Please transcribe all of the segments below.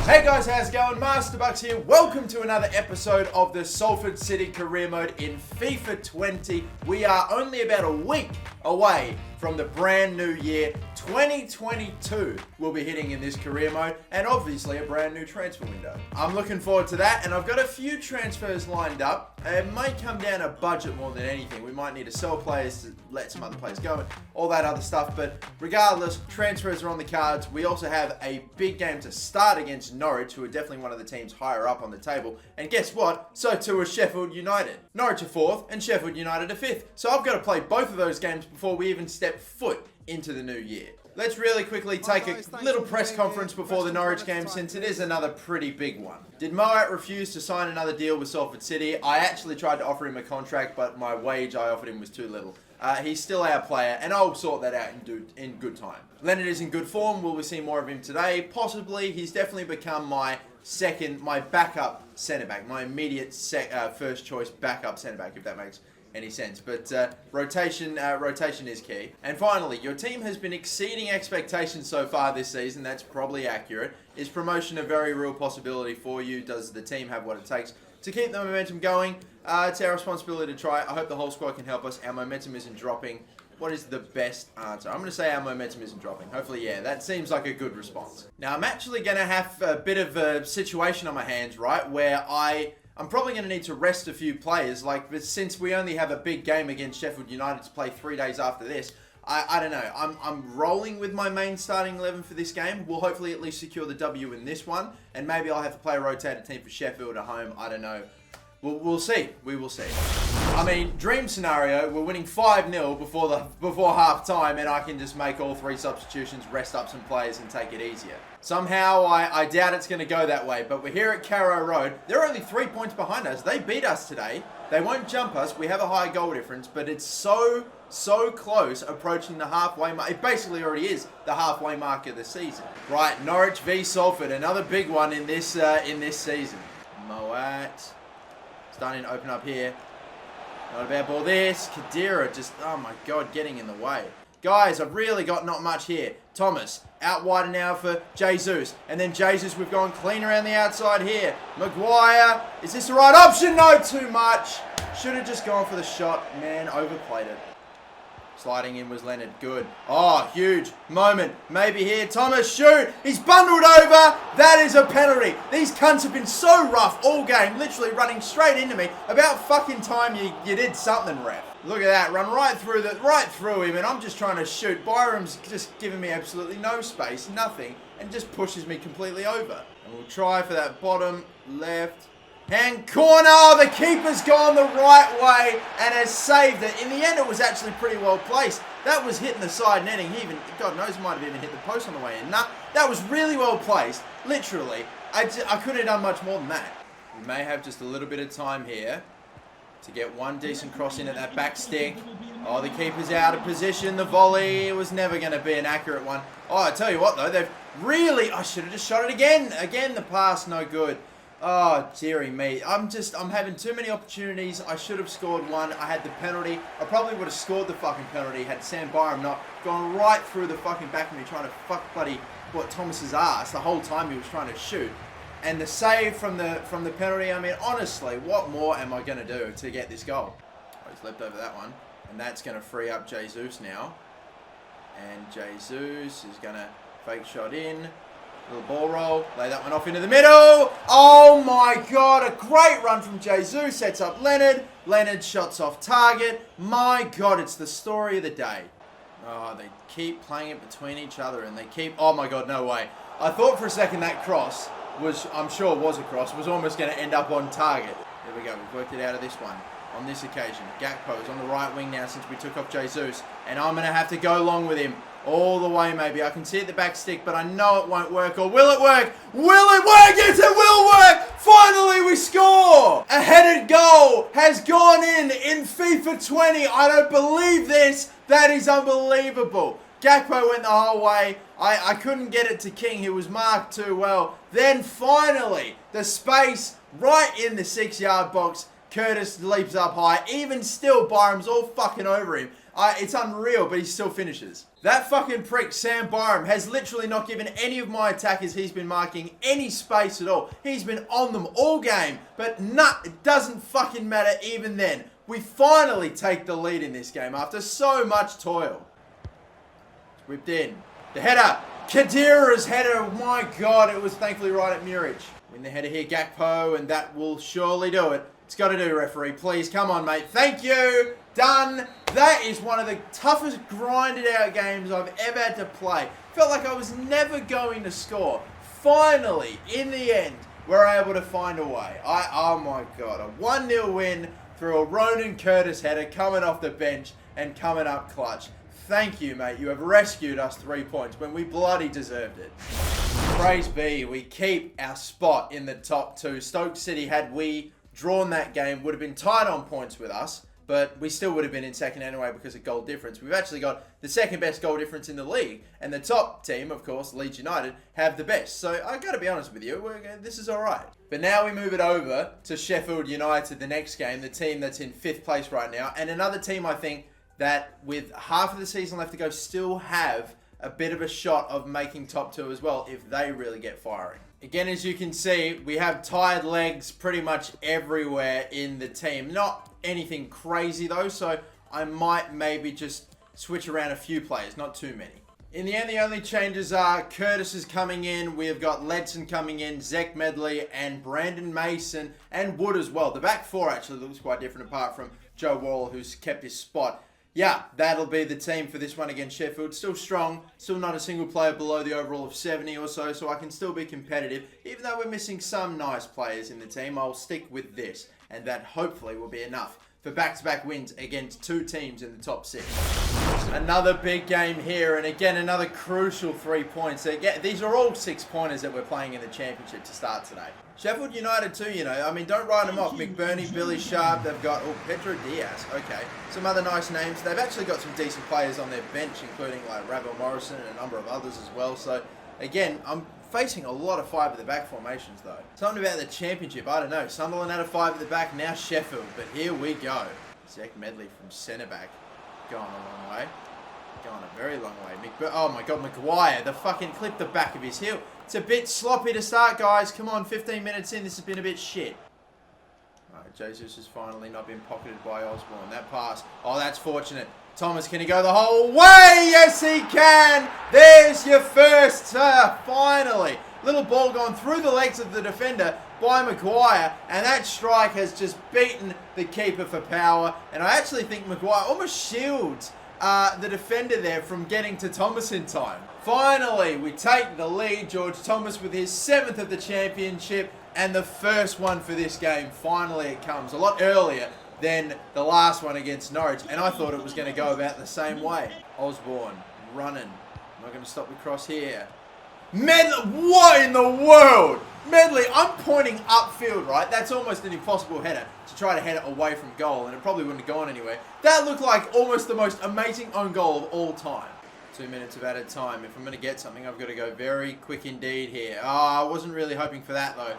Hey guys, how's it going? Master Bucks here. Welcome to another episode of the Salford City Career Mode in FIFA 20. We are only about a week away from the brand new year. 2022 will be hitting in this career mode, and obviously a brand new transfer window. I'm looking forward to that, and I've got a few transfers lined up. It might come down to budget more than anything. We might need to sell players to let some other players go and all that other stuff, but regardless, transfers are on the cards. We also have a big game to start against Norwich, who are definitely one of the teams higher up on the table, and guess what? So too is Sheffield United. Norwich are 4th and Sheffield United are 5th, so I've got to play both of those games before we even step foot into the new year. Let's really quickly take a little press conference before the Norwich game, since it is another pretty big one. Did Moat refuse to sign another deal with Salford City? I actually tried to offer him a contract, but my wage I offered him was too little. He's still our player, and I'll sort that out in good time. Leonard is in good form. Will we see more of him today? Possibly. He's definitely become my backup centre-back, my immediate first choice backup centre-back, if that makes any sense. But rotation is key. And finally, your team has been exceeding expectations so far this season. That's probably accurate. Is promotion a very real possibility for you? Does the team have what it takes to keep the momentum going? It's our responsibility to try. I hope the whole squad can help us. Our momentum isn't dropping. What is the best answer? I'm going to say our momentum isn't dropping. Hopefully, yeah, that seems like a good response. Now, I'm actually going to have a bit of a situation on my hands, right, where I'm probably going to need to rest a few players. But since we only have a big game against Sheffield United to play 3 days after this, I don't know. I'm rolling with my main starting 11 for this game. We'll hopefully at least secure the W in this one, and maybe I'll have to play a rotated team for Sheffield at home. I don't know. We'll see. We will see. I mean, dream scenario, we're winning 5-0 before half time, and I can just make all 3 substitutions, rest up some players, and take it easier. Somehow, I doubt it's going to go that way, but we're here at Carrow Road. They're only 3 points behind us. They beat us today. They won't jump us. We have a high goal difference, but it's so close, approaching the halfway mark. It basically already is the halfway mark of the season. Right, Norwich v Salford, another big one in this season. Moat starting to open up here. Not a bad ball. This Kadira just, oh my god, getting in the way. Guys, I've really got not much here. Thomas out wide now for Jesus, and then Jesus, we've gone clean around the outside here. Maguire, is this the right option? No, too much. Should have just gone for the shot. Man, overplayed it. Sliding in was Leonard. Good. Oh, huge moment. Maybe here. Thomas, shoot. He's bundled over. That is a penalty. These cunts have been so rough all game, literally running straight into me. About fucking time you did something, ref. Look at that. Run right through him, and I'm just trying to shoot. Byram's just giving me absolutely no space, nothing, and just pushes me completely over. And we'll try for that bottom left hand corner. Oh, the keeper's gone the right way and has saved it. In the end, it was actually pretty well placed. That was hitting the side netting. He even, God knows, might have even hit the post on the way in. Nah, that was really well placed. Literally, I couldn't have done much more than that. We may have just a little bit of time here to get one decent cross in at that back stick. Oh, the keeper's out of position. The volley was never going to be an accurate one. Oh, I tell you what, though, they've really, I should have just shot it again. Again, the pass, no good. Oh, dearie me. I'm having too many opportunities. I should have scored one. I had the penalty. I probably would have scored the fucking penalty had Sam Byram not gone right through the fucking back of me trying to fuck bloody Thomas's ass the whole time he was trying to shoot. And the save from the penalty, I mean, honestly, what more am I going to do to get this goal? Oh, he's leapt over that one. And that's going to free up Jesus now. And Jesus is going to fake shot in. Little ball roll, lay that one off into the middle. Oh my god, a great run from Jesus. Sets up Leonard. Leonard shots off target. My god, it's the story of the day. Oh, they keep playing it between each other, and they keep, oh my god, no way. I thought for a second that cross was, I'm sure it was a cross, was almost going to end up on target. There we go, we've worked it out of this one. On this occasion, Gakpo is on the right wing now since we took off Jesus, and I'm going to have to go long with him. All the way, maybe. I can see the back stick, but I know it won't work. Or will it work? Will it work? Yes, it will work! Finally, we score! A headed goal has gone in FIFA 20. I don't believe this. That is unbelievable. Gakpo went the whole way. I couldn't get it to King. He was marked too well. Then finally, the space right in the 6-yard box. Curtis leaps up high. Even still, Byram's all fucking over him. It's unreal, but he still finishes. That fucking prick, Sam Byram, has literally not given any of my attackers he's been marking any space at all. He's been on them all game, but it doesn't fucking matter even then. We finally take the lead in this game after so much toil. It's whipped in. The header. Khedira's header. My God, it was thankfully right at Muric. Win the header here, Gakpo, and that will surely do it. It's got to do, referee. Please, come on, mate. Thank you. Done. That is one of the toughest grinded out games I've ever had to play. Felt like I was never going to score. Finally, in the end, we're able to find a way. Oh my God, a 1-0 win through a Ronan Curtis header coming off the bench and coming up clutch. Thank you, mate. You have rescued us 3 points when we bloody deserved it. Praise be, we keep our spot in the top 2. Stoke City, had we drawn that game, would have been tied on points with us, but we still would have been in second anyway because of goal difference. We've actually got the second best goal difference in the league, and the top team, of course, Leeds United, have the best. So I got to be honest with you, this is all right. But now we move it over to Sheffield United, the next game, the team that's in 5th place right now, and another team I think that with half of the season left to go still have a bit of a shot of making top 2 as well if they really get firing. Again, as you can see, we have tired legs pretty much everywhere in the team. Not anything crazy though, so I might maybe just switch around a few players, not too many. In the end, the only changes are Curtis is coming in, we have got Ledson coming in, Zech Medley and Brandon Mason and Wood as well. The back 4 actually looks quite different apart from Joe Wall, who's kept his spot. Yeah, that'll be the team for this one against Sheffield. Still strong, still not a single player below the overall of 70 or so I can still be competitive. Even though we're missing some nice players in the team, I'll stick with this, and that hopefully will be enough for back-to-back wins against 2 teams in the top 6. Another big game here, and again, another crucial 3 points. Again, these are all 6-pointers that we're playing in the championship to start today. Sheffield United too, you know, I mean, don't write them off. McBurney, Billy Sharp, they've got, Pedro Diaz, okay. Some other nice names. They've actually got some decent players on their bench, including like Ravel Morrison and a number of others as well. So, again, I'm facing a lot of 5 at the back formations though. Something about the championship, I don't know. Sunderland had a 5 at the back, now Sheffield, but here we go. Zech Medley from centre back, going a long way. Going a very long way. Oh my God, Maguire, the fucking clipped the back of his heel. It's a bit sloppy to start, guys. Come on, 15 minutes in, this has been a bit shit. Alright, Jesus has finally not been pocketed by Osborne. That pass, oh, that's fortunate. Thomas, can he go the whole way? Yes, he can. There's your first, finally. Little ball gone through the legs of the defender by Maguire, and that strike has just beaten the keeper for power. And I actually think Maguire almost shields the defender there from getting to Thomas in time. Finally, we take the lead. George Thomas with his 7th of the championship and the first one for this game. Finally, it comes a lot earlier than the last one against Norwich, and I thought it was going to go about the same way. Osborne running. Not going to stop the cross here. Medley, what in the world? Medley, I'm pointing upfield, right? That's almost an impossible header to try to head it away from goal, and it probably wouldn't have gone anywhere. That looked like almost the most amazing own goal of all time. 2 minutes of added time. If I'm going to get something, I've got to go very quick indeed here. I wasn't really hoping for that, though.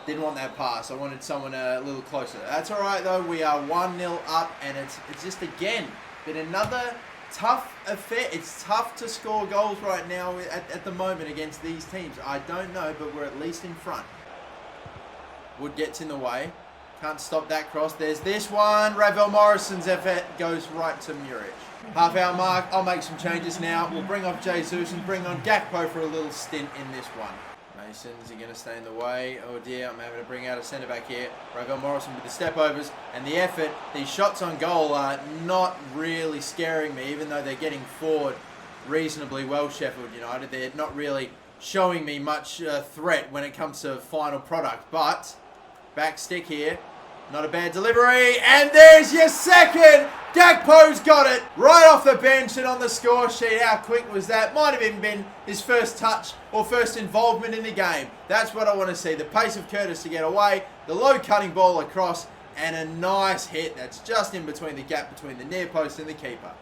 Didn't want that pass. I wanted someone a little closer. That's all right, though. We are 1-0 up, and it's just, again, been another tough affair. It's tough to score goals right now at the moment against these teams. I don't know, but we're at least in front. Wood gets in the way. Can't stop that cross. There's this one. Ravel Morrison's effort goes right to Muric. Half-hour mark. I'll make some changes now. We'll bring off Jesus and bring on Gakpo for a little stint in this one. Mason, is he going to stay in the way? Oh dear, I'm having to bring out a centre-back here. Ravel Morrison with the step-overs and the effort. These shots on goal are not really scaring me, even though they're getting forward reasonably well, Sheffield United. They're not really showing me much threat when it comes to final product. But, back stick here. Not a bad delivery, and there's your second! Gakpo's got it! Right off the bench and on the score sheet. How quick was that? Might have even been his first touch or first involvement in the game. That's what I want to see. The pace of Curtis to get away, the low cutting ball across, and a nice hit that's just in between the gap between the near post and the keeper.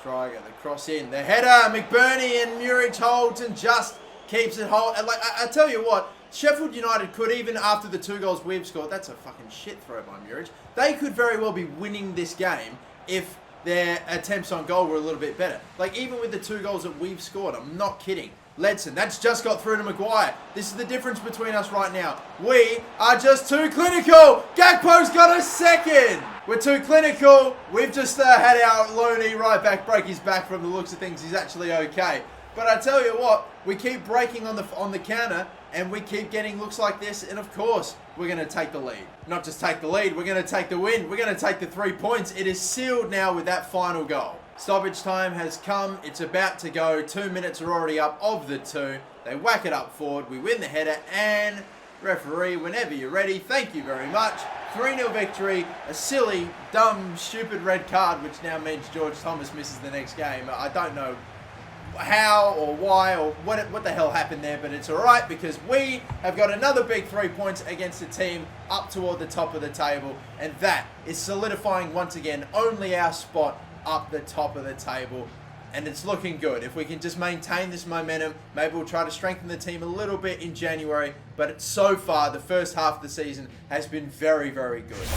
Striker, the cross in, the header, McBurney and Muric holds and just keeps it hold. And like I tell you what, Sheffield United could, even after the 2 goals we've scored, that's a fucking shit throw by Muric. They could very well be winning this game if their attempts on goal were a little bit better. Like, even with the 2 goals that we've scored, I'm not kidding. Ledson, that's just got through to Maguire. This is the difference between us right now. We are just too clinical. Gakpo's got a second. We're too clinical. We've just had our loanee right back break his back. From the looks of things, he's actually okay. But I tell you what, we keep breaking on the counter, and we keep getting looks like this, and of course, we're going to take the lead. Not just take the lead, we're going to take the win. We're going to take the 3 points. It is sealed now with that final goal. Stoppage time has come. It's about to go. 2 minutes are already up of the 2. They whack it up forward. We win the header, and referee, whenever you're ready, thank you very much. 3-0 victory. A silly, dumb, stupid red card, which now means George Thomas misses the next game. I don't know how or why or what the hell happened there, but it's alright because we have got another big 3 points against a team up toward the top of the table, and that is solidifying once again only our spot up the top of the table, and it's looking good. If we can just maintain this momentum, maybe we'll try to strengthen the team a little bit in January, but so far the first half of the season has been very, very good.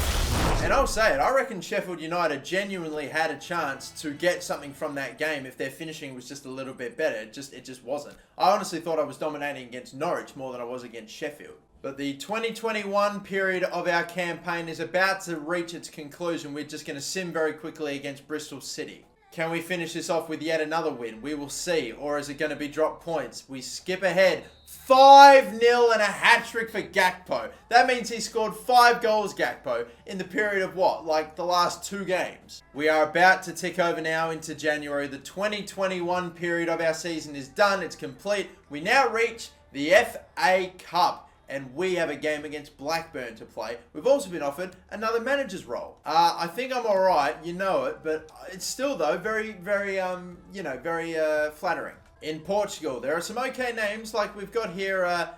And I'll say it, I reckon Sheffield United genuinely had a chance to get something from that game if their finishing was just a little bit better. It just wasn't. I honestly thought I was dominating against Norwich more than I was against Sheffield. But the 2021 period of our campaign is about to reach its conclusion. We're just going to sim very quickly against Bristol City. Can we finish this off with yet another win? We will see. Or is it going to be drop points? We skip ahead. 5-0 and a hat-trick for Gakpo. That means he scored 5 goals, Gakpo, in the period of what? Like the last 2 games. We are about to tick over now into January. The 2021 period of our season is done. It's complete. We now reach the FA Cup, and we have a game against Blackburn to play. We've also been offered another manager's role. I think I'm all right, you know it, but it's still, though, very, very, flattering. In Portugal, there are some okay names, like we've got here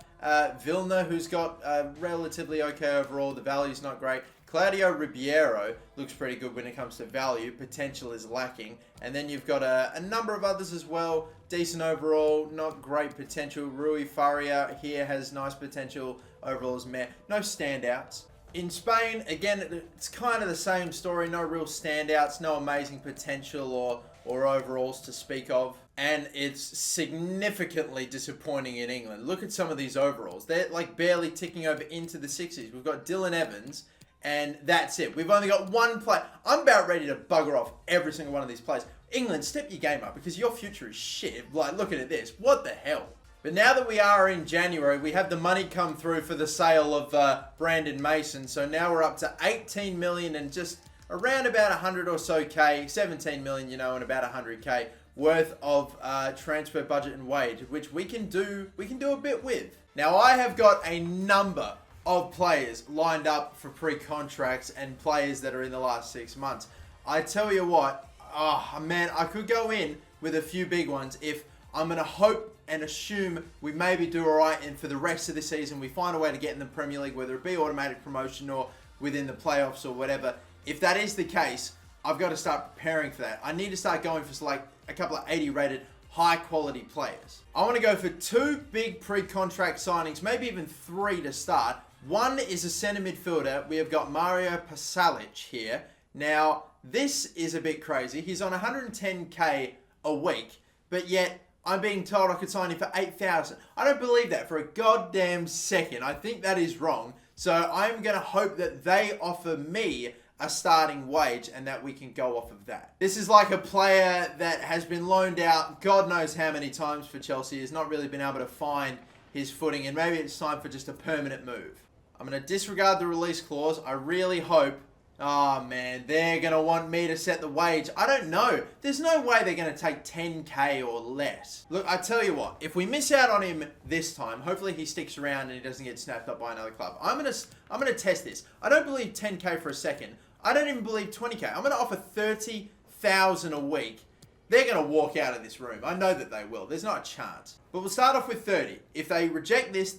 Vilna, who's got relatively okay overall. The value's not great. Claudio Ribeiro looks pretty good when it comes to value. Potential is lacking. And then you've got a number of others as well. Decent overall, not great potential. Rui Faria here has nice potential. Overall is meh. No standouts. In Spain, again, it's kind of the same story. No real standouts, no amazing potential or overalls to speak of. And it's significantly disappointing in England. Look at some of these overalls. They're like barely ticking over into the 60s. We've got Dylan Evans, and that's it. We've only got 1 player. I'm about ready to bugger off every single one of these players. England, step your game up because your future is shit. Like, looking at this. What the hell? But now that we are in January, we have the money come through for the sale of Brandon Mason. So now we're up to 18 million and just around about 100 or so K, 17 million, and about 100K worth of transfer budget and wage, which we can do a bit with. Now, I have got a number of players lined up for pre-contracts and players that are in the last 6 months. I tell you what, oh man, I could go in with a few big ones if I'm going to hope and assume we maybe do alright, and for the rest of the season we find a way to get in the Premier League, whether it be automatic promotion or within the playoffs or whatever. If that is the case, I've got to start preparing for that. I need to start going for like a couple of 80 rated high quality players. I want to go for 2 big pre-contract signings, maybe even 3 to start. One is a centre midfielder. We have got Mario Pasalic here. Now, this is a bit crazy. He's on 110k a week, but yet I'm being told I could sign him for 8,000. I don't believe that for a goddamn second. I think that is wrong. So I'm going to hope that they offer me a starting wage and that we can go off of that. This is like a player that has been loaned out God knows how many times for Chelsea, has not really been able to find his footing, and maybe it's time for just a permanent move. I'm going to disregard the release clause. I really hope, oh man, they're going to want me to set the wage. I don't know. There's no way they're going to take 10k or less. Look, I tell you what, if we miss out on him this time, hopefully he sticks around and he doesn't get snapped up by another club. I'm going to test this. I don't believe 10k for a second. I don't even believe 20k. I'm going to offer 30,000 a week. They're going to walk out of this room. I know that they will. There's not a chance. But we'll start off with 30. If they reject this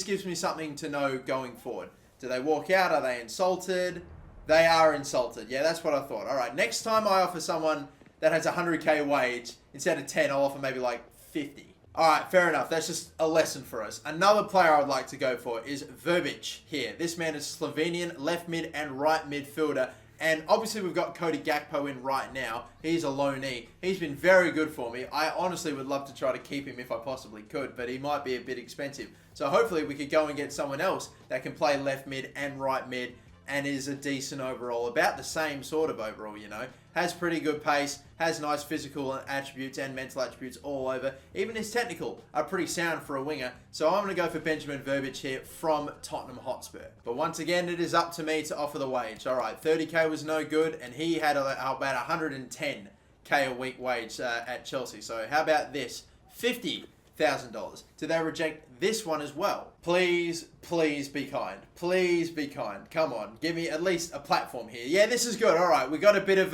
gives me something to know going forward. Do they walk out? Are they insulted? They are insulted. Yeah, that's what I thought. All right, next time I offer someone that has a 100k wage, instead of 10, I'll offer maybe like 50. All right, fair enough. That's just a lesson for us. Another player I'd like to go for is Verbic here. This man is Slovenian left mid and right midfielder, And obviously we've got Cody Gakpo in right now. He's a loanee. He's been very good for me. I honestly would love to try to keep him if I possibly could, but he might be a bit expensive. So hopefully we could go and get someone else that can play left mid and right mid and is a decent overall. About the same sort of overall, you know. Has pretty good pace, has nice physical attributes and mental attributes all over. Even his technical are pretty sound for a winger. So I'm going to go for Benjamin Verbic here from Tottenham Hotspur. But once again, it is up to me to offer the wage. All right, 30k was no good, and he had about 110k a week wage at Chelsea. So how about this? $50,000. Do they reject this one as well? Please, please be kind. Please be kind. Come on, give me at least a platform here. Yeah, this is good. All right, we got a bit of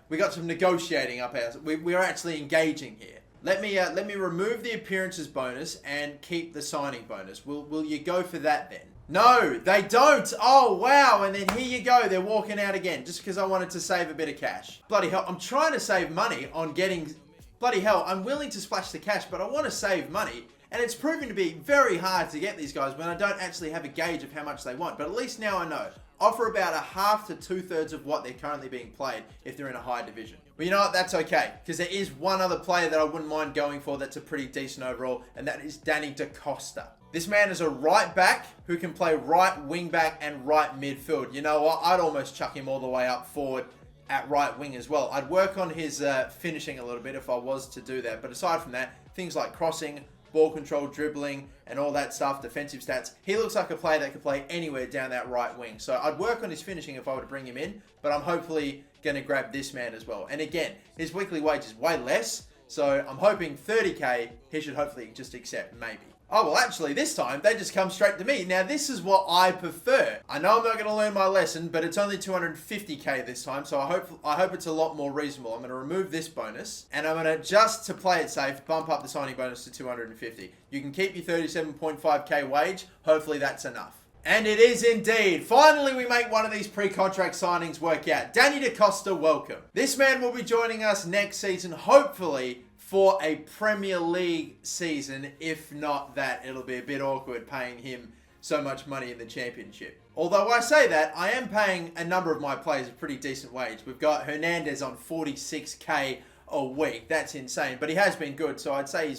we got some negotiating up here. We are actually engaging here. Let me remove the appearances bonus and keep the signing bonus. Will you go for that then? No, they don't. Oh, wow. And then here you go. They're walking out again just because I wanted to save a bit of cash. Bloody hell. I'm trying to save money on getting... Bloody hell, I'm willing to splash the cash, but I want to save money. And it's proving to be very hard to get these guys when I don't actually have a gauge of how much they want. But at least now I know. Offer about a half to 2/3 of what they're currently being played if they're in a higher division. But you know what? That's okay. Because there is one other player that I wouldn't mind going for that's a pretty decent overall. And that is Danny Da Costa. This man is a right back who can play right wing back and right midfield. You know what? I'd almost chuck him all the way up forward at right wing as well. I'd work on his finishing a little bit if I was to do that. But aside from that, things like crossing, ball control, dribbling, and all that stuff, defensive stats, he looks like a player that could play anywhere down that right wing. So I'd work on his finishing if I were to bring him in, but I'm hopefully going to grab this man as well. And again, his weekly wage is way less, so I'm hoping 30k, he should hopefully just accept, maybe. Oh, well, actually, this time, they just come straight to me. Now, this is what I prefer. I know I'm not going to learn my lesson, but it's only 250k this time, so I hope it's a lot more reasonable. I'm going to remove this bonus, and I'm going to, just to play it safe, bump up the signing bonus to 250. You can keep your 37.5k wage. Hopefully, that's enough. And it is indeed. Finally, we make one of these pre-contract signings work out. Danny Da Costa, welcome. This man will be joining us next season, hopefully, for a Premier League season. If not that, it'll be a bit awkward paying him so much money in the Championship. Although I say that, I am paying a number of my players a pretty decent wage. We've got Hernandez on 46k a week. That's insane, but he has been good, so I'd say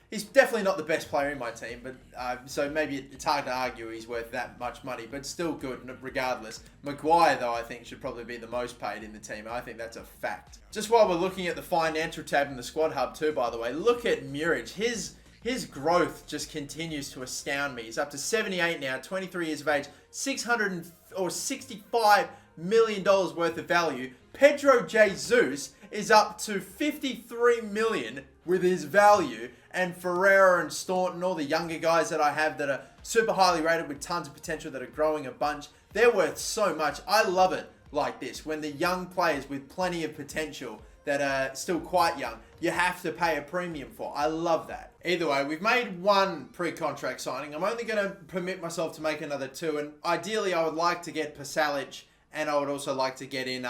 he's definitely not the best player in my team, but so maybe it's hard to argue he's worth that much money, but still good regardless. Maguire, though, I think should probably be the most paid in the team. I think that's a fact. Just while we're looking at the financial tab in the squad hub too, by the way, look at Muric. His growth just continues to astound me. He's up to 78 now, 23 years of age, $65 million worth of value. Pedro Jesus is up to 53 million with his value, and Ferreira and Staunton, all the younger guys that I have that are super highly rated with tons of potential that are growing a bunch, they're worth so much. I love it like this, when the young players with plenty of potential that are still quite young, you have to pay a premium for. I love that. Either way, we've made one pre-contract signing. I'm only going to permit myself to make another two, and ideally I would like to get Pasalic, and I would also like to get in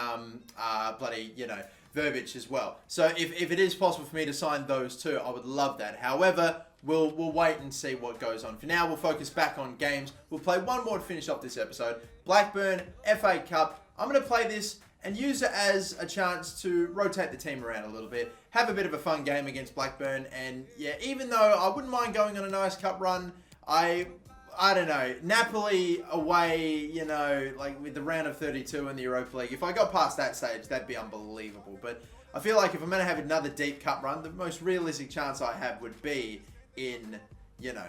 Verbic as well. So if it is possible for me to sign those two, I would love that. However, we'll wait and see what goes on. For now, we'll focus back on games. We'll play one more to finish off this episode. Blackburn FA Cup. I'm going to play this and use it as a chance to rotate the team around a little bit, have a bit of a fun game against Blackburn, and yeah, even though I wouldn't mind going on a nice cup run, I don't know, Napoli away, you know, like with the round of 32 in the Europa League, if I got past that stage, that'd be unbelievable. But I feel like if I'm going to have another deep cup run, the most realistic chance I have would be in, you know,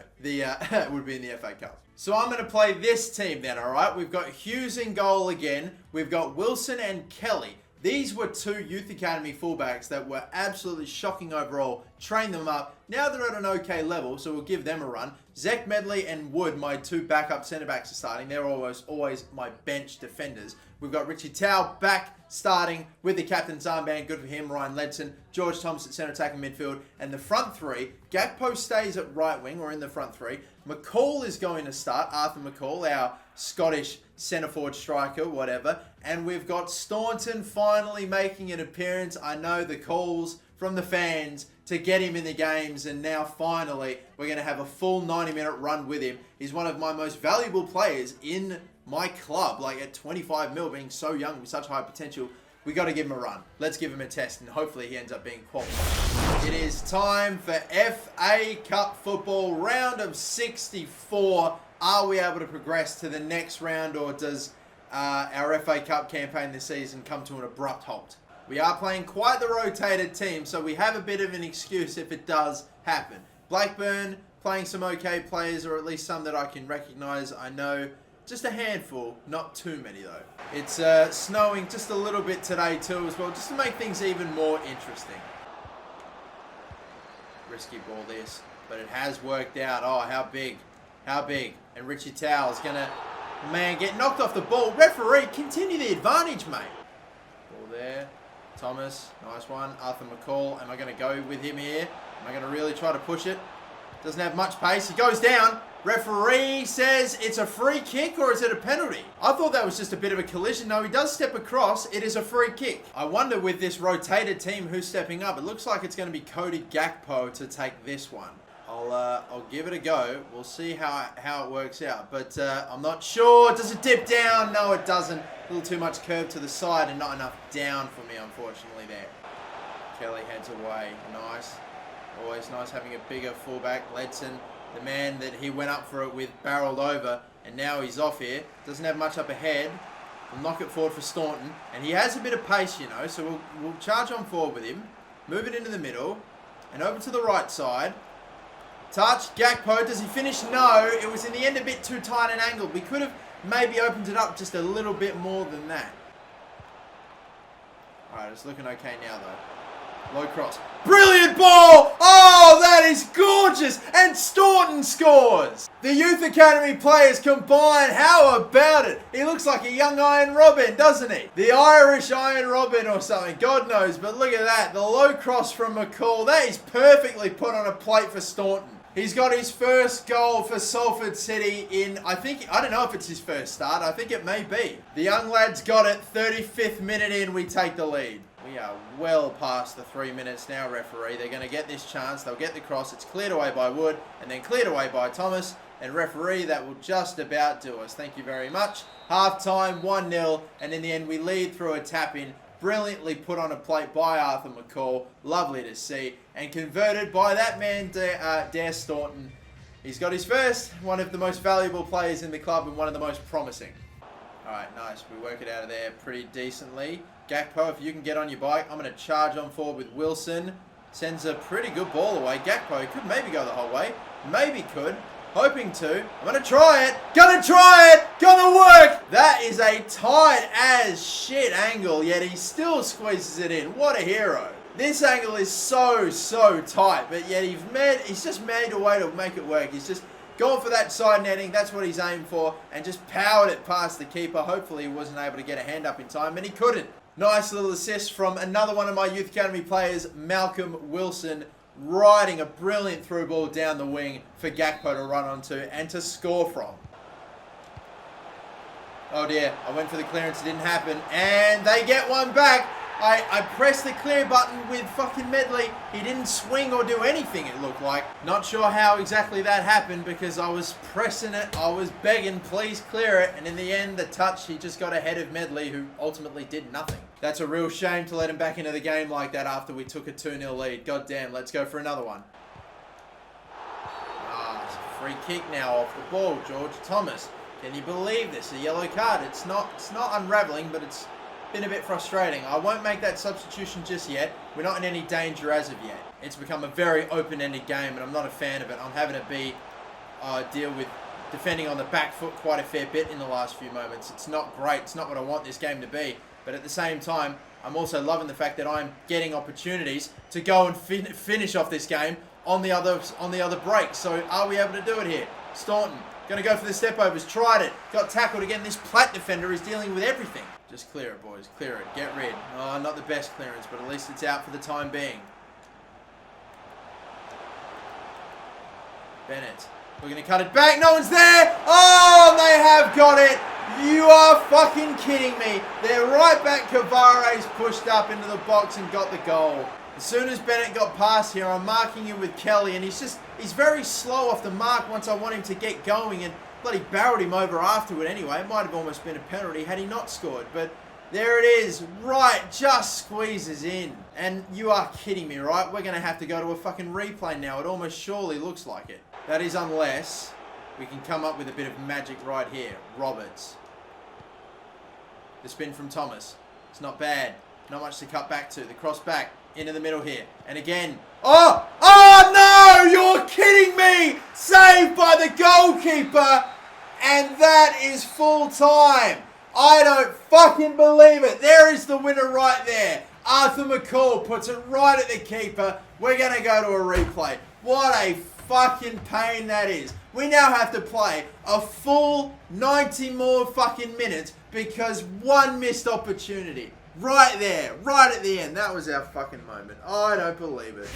would be in the FA Cup. So I'm going to play this team then, all right? We've got Hughes in goal again. We've got Wilson and Kelly. These were two youth academy fullbacks that were absolutely shocking overall. Train them up. Now they're at an okay level, so we'll give them a run. Zach Medley and Wood, my two backup centre-backs, are starting. They're always my bench defenders. We've got Richie Tao back starting with the captain's armband. Good for him. Ryan Ledson, George Thomas at centre attacking midfield. And the front three, Gakpo stays at right wing, or in the front three. McCall is going to start, Arthur McCall, our Scottish centre forward striker, whatever. And we've got Staunton finally making an appearance. I know the calls from the fans to get him in the games, and now finally we're going to have a full 90-minute run with him. He's one of my most valuable players in my club, like at 25 mil, being so young with such high potential, we got to give him a run. Let's give him a test, and hopefully he ends up being qualified. It is time for FA Cup football, round of 64. Are we able to progress to the next round, or does our FA Cup campaign this season come to an abrupt halt? We are playing quite the rotated team, so we have a bit of an excuse if it does happen. Blackburn playing some okay players, or at least some that I can recognise. I know just a handful, not too many though. It's snowing just a little bit today too as well, just to make things even more interesting. Risky ball this, but it has worked out. Oh, how big. How big. And Richie Towell's going to, man, get knocked off the ball. Referee, continue the advantage, mate. Ball there. Thomas, nice one. Arthur McCall, am I going to go with him here? Am I going to really try to push it? Doesn't have much pace. He goes down. Referee says it's a free kick, or is it a penalty? I thought that was just a bit of a collision. No, he does step across. It is a free kick. I wonder with this rotated team who's stepping up. It looks like it's going to be Cody Gakpo to take this one. I'll give it a go. We'll see how it works out. But I'm not sure. Does it dip down? No, it doesn't. A little too much curve to the side and not enough down for me, unfortunately, there. Kelly heads away. Nice. Always nice having a bigger fullback. Ledson, the man that he went up for it with, barreled over. And now he's off here. Doesn't have much up ahead. We'll knock it forward for Staunton. And he has a bit of pace, you know. So we'll charge on forward with him. Move it into the middle. And over to the right side. Touch, Gakpo, does he finish? No, it was in the end a bit too tight an angle. We could have maybe opened it up just a little bit more than that. Alright, it's looking okay now though. Low cross. Brilliant ball! Oh, that is gorgeous! And Staunton scores! The Youth Academy players combine. How about it? He looks like a young Iron Robin, doesn't he? The Irish Iron Robin or something. God knows, but look at that. The low cross from McCall. That is perfectly put on a plate for Staunton. He's got his first goal for Salford City in, I don't know if it's his first start. I think it may be. The young lad's got it. 35th minute in, we take the lead. We are well past the 3 minutes now, referee. They're going to get this chance. They'll get the cross. It's cleared away by Wood and then cleared away by Thomas. And referee, that will just about do us. Thank you very much. Half time, 1-0. And in the end, we lead through a tap-in. Brilliantly put on a plate by Arthur McCall. Lovely to see. And converted by that man, Dare Staunton. He's got his first, one of the most valuable players in the club and one of the most promising. Alright, nice. We work it out of there pretty decently. Gakpo, if you can get on your bike, I'm going to charge on forward with Wilson. Sends a pretty good ball away. Gakpo could maybe go the whole way. Maybe could. Hoping to. I'm going to try it. Gonna try it. Gonna work. That is a tight as shit angle, yet he still squeezes it in. What a hero. This angle is so tight, but yet he's just made a way to make it work. He's just gone for that side netting. That's what he's aimed for, and just powered it past the keeper. Hopefully he wasn't able to get a hand up in time, and he couldn't. Nice little assist from another one of my Youth Academy players, Malcolm Wilson, riding a brilliant through ball down the wing for Gakpo to run onto and to score from. Oh dear, I went for the clearance, it didn't happen, and they get one back. I pressed the clear button with fucking Medley. He didn't swing or do anything, it looked like. Not sure how exactly that happened because I was pressing it. I was begging, please clear it. And in the end, the touch, he just got ahead of Medley, who ultimately did nothing. That's a real shame to let him back into the game like that after we took a 2-0 lead. God damn, let's go for another one. Ah, it's a free kick now off the ball, George Thomas. Can you believe this? A yellow card. It's not unraveling, but it's been a bit frustrating. I won't make that substitution just yet. We're not in any danger as of yet. It's become a very open-ended game, and I'm not a fan of it. I'm having to deal with defending on the back foot quite a fair bit in the last few moments. It's not great. It's not what I want this game to be. But at the same time, I'm also loving the fact that I'm getting opportunities to go and finish off this game on the other break. So are we able to do it here? Staunton, going to go for the step-overs. Tried it. Got tackled again. This Platt defender is dealing with everything. Just clear it, boys. Clear it. Get rid. Oh, not the best clearance, but at least it's out for the time being. Bennett. We're going to cut it back. No one's there. Oh, they have got it. You are fucking kidding me. They're right back. Cavare's pushed up into the box and got the goal. As soon as Bennett got past here, I'm marking him with Kelly, and he's very slow off the mark once I want him to get going, and bloody barreled him over afterward anyway. It might have almost been a penalty had he not scored. But there it is. Right, just squeezes in. And you are kidding me, right? We're going to have to go to a fucking replay now. It almost surely looks like it. That is unless we can come up with a bit of magic right here. Roberts. The spin from Thomas. It's not bad. Not much to cut back to. The cross back into the middle here. And again. Oh! Oh no! You're kidding me! Saved by the goalkeeper. And that is full time. I don't fucking believe it. There is the winner right there. Arthur McCall puts it right at the keeper. We're going to go to a replay. What a fucking pain that is. We now have to play a full 90 more fucking minutes because one missed opportunity. Right there, right at the end. That was our fucking moment. I don't believe it.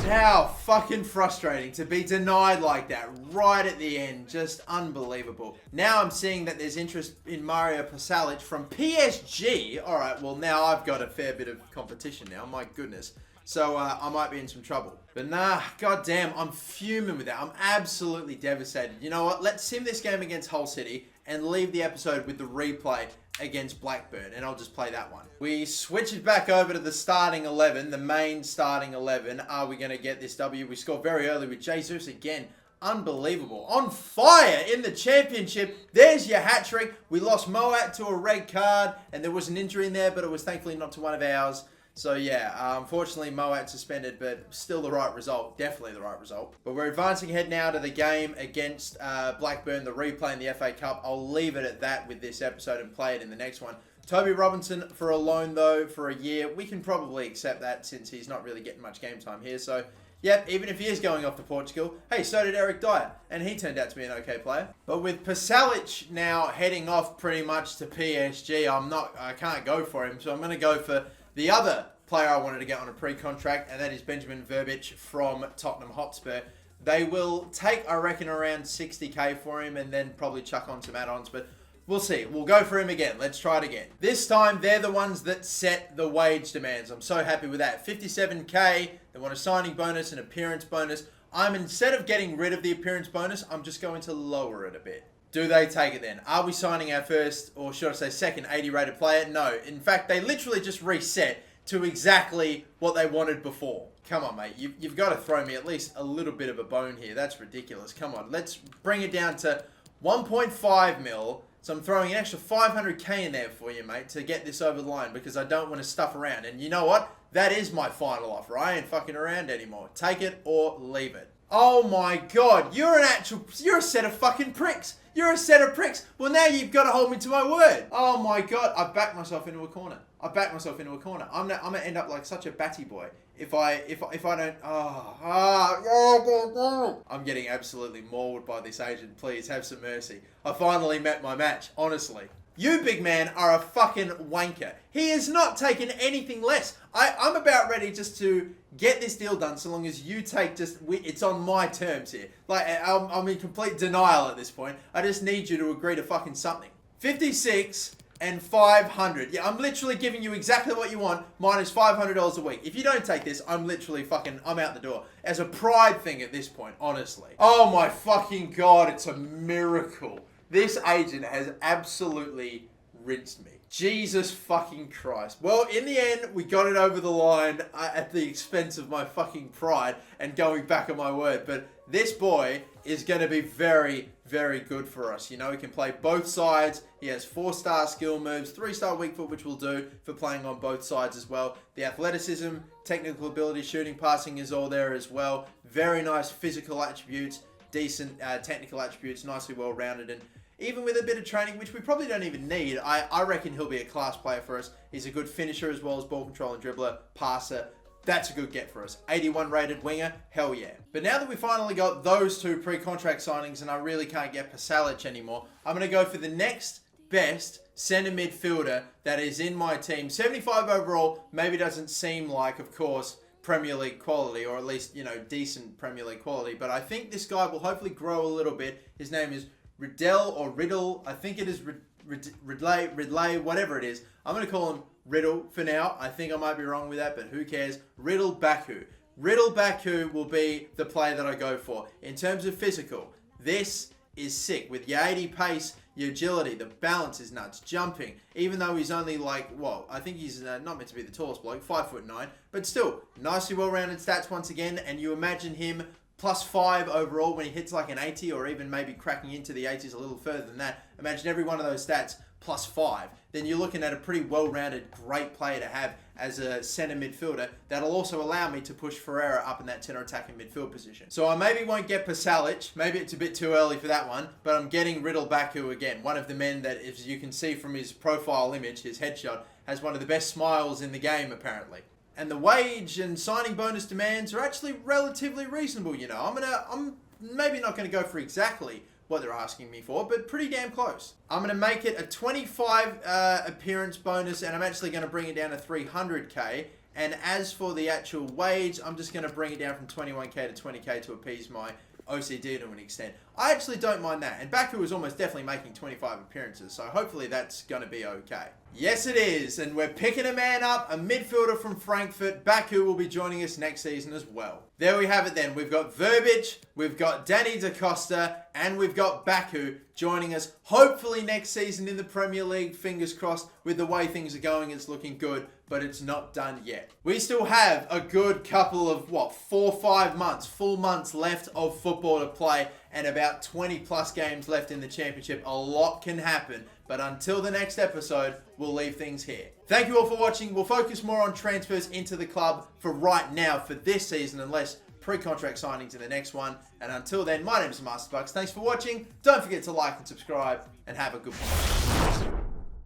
How fucking frustrating to be denied like that right at the end. Just unbelievable. Now I'm seeing that there's interest in Mario Pasalic from PSG. Alright, well now I've got a fair bit of competition now. My goodness. So I might be in some trouble. But nah, goddamn, I'm fuming with that. I'm absolutely devastated. You know what? Let's sim this game against Hull City and leave the episode with the replay against Blackburn, and I'll just play that one. We switch it back over to the starting 11, the main starting 11. Are we going to get this W? We scored very early with Jesus again. Unbelievable. On fire in the championship. There's your hat-trick. We lost Moat to a red card, and there was an injury in there, but it was thankfully not to one of ours. So yeah, unfortunately Moat suspended, but still the right result. Definitely the right result. But we're advancing ahead now to the game against Blackburn, the replay in the FA Cup. I'll leave it at that with this episode and play it in the next one. Toby Robinson for a loan though, for a year. We can probably accept that since he's not really getting much game time here. So yep, even if he is going off to Portugal. Hey, so did Eric Dyer, and he turned out to be an okay player. But with Pasalic now heading off pretty much to PSG, I can't go for him. So I'm going to go for the other player I wanted to get on a pre-contract, and that is Benjamin Verbic from Tottenham Hotspur. They will take, I reckon, around 60k for him and then probably chuck on some add-ons, but we'll see. We'll go for him again. Let's try it again. This time, they're the ones that set the wage demands. I'm so happy with that. 57k, they want a signing bonus, an appearance bonus. Instead of getting rid of the appearance bonus, I'm just going to lower it a bit. Do they take it then? Are we signing our first, or should I say second 80 rated player? No. In fact, they literally just reset to exactly what they wanted before. Come on, mate. You've got to throw me at least a little bit of a bone here. That's ridiculous. Come on. Let's bring it down to 1.5 mil. So I'm throwing an extra 500k in there for you, mate, to get this over the line because I don't want to stuff around. And you know what? That is my final offer. I ain't fucking around anymore. Take it or leave it. Oh my God. You're a set of fucking pricks. You're a set of pricks. Well, now you've got to hold me to my word. Oh my God. I've backed myself into a corner. I'm going to end up like such a batty boy if I don't. I'm getting absolutely mauled by this agent. Please have some mercy. I finally met my match, honestly. You, big man, are a fucking wanker. He has not taken anything less. I'm about ready just to get this deal done so long as you take it's on my terms here. Like, I'm in complete denial at this point. I just need you to agree to fucking something. 56 and 500. Yeah, I'm literally giving you exactly what you want, minus $500 a week. If you don't take this, I'm literally I'm out the door. As a pride thing at this point, honestly. Oh my fucking God, it's a miracle. This agent has absolutely rinsed me. Jesus fucking Christ. Well, in the end, we got it over the line at the expense of my fucking pride and going back on my word. But this boy is going to be very, very good for us. You know, he can play both sides. He has 4-star skill moves, 3-star weak foot, which will do for playing on both sides as well. The athleticism, technical ability, shooting, passing is all there as well. Very nice physical attributes, decent technical attributes, nicely well-rounded, and even with a bit of training, which we probably don't even need, I reckon he'll be a class player for us. He's a good finisher as well as ball control and dribbler, passer. That's a good get for us. 81 rated winger, hell yeah. But now that we finally got those two pre-contract signings and I really can't get Pasalic anymore, I'm going to go for the next best centre midfielder that is in my team. 75 overall, maybe doesn't seem like, of course, Premier League quality, or at least, you know, decent Premier League quality. But I think this guy will hopefully grow a little bit. His name is Riddle. I think it is Ridley, whatever it is. I'm going to call him Riddle for now. I think I might be wrong with that, but who cares? Riddle Baku. Riddle Baku will be the player that I go for. In terms of physical, this is sick. With your 80 pace, your agility, the balance is nuts. Jumping, even though he's only like, well, I think he's not meant to be the tallest bloke, 5'9", but still, nicely well-rounded stats once again, and you imagine him +5 overall when he hits like an 80, or even maybe cracking into the 80s a little further than that. Imagine every one of those stats +5. Then you're looking at a pretty well-rounded, great player to have as a centre midfielder that'll also allow me to push Ferreira up in that centre attacking midfield position. So I maybe won't get Pasalic. Maybe it's a bit too early for that one, but I'm getting Riddle Baku again. One of the men that, as you can see from his profile image, his headshot, has one of the best smiles in the game apparently. And the wage and signing bonus demands are actually relatively reasonable, you know. I'm maybe not going to go for exactly what they're asking me for, but pretty damn close. I'm going to make it a 25 appearance bonus, and I'm actually going to bring it down to 300k. And as for the actual wage, I'm just going to bring it down from 21k to 20k to appease my OCD to an extent. I actually don't mind that. And Baku is almost definitely making 25 appearances, so hopefully that's going to be okay. Yes, it is. And we're picking a man up, a midfielder from Frankfurt. Baku will be joining us next season as well. There we have it then. We've got Verbic, we've got Danny da Costa, and we've got Baku joining us hopefully next season in the Premier League. Fingers crossed. With the way things are going, it's looking good, but it's not done yet. We still have a good couple of, 4 or 5 months, full months left of football to play, and about 20 plus games left in the championship. A lot can happen, but until the next episode, we'll leave things here. Thank you all for watching. We'll focus more on transfers into the club for right now for this season, unless pre-contract signings in the next one. And until then, my name is Masterbucks. Thanks for watching. Don't forget to like and subscribe, and have a good one.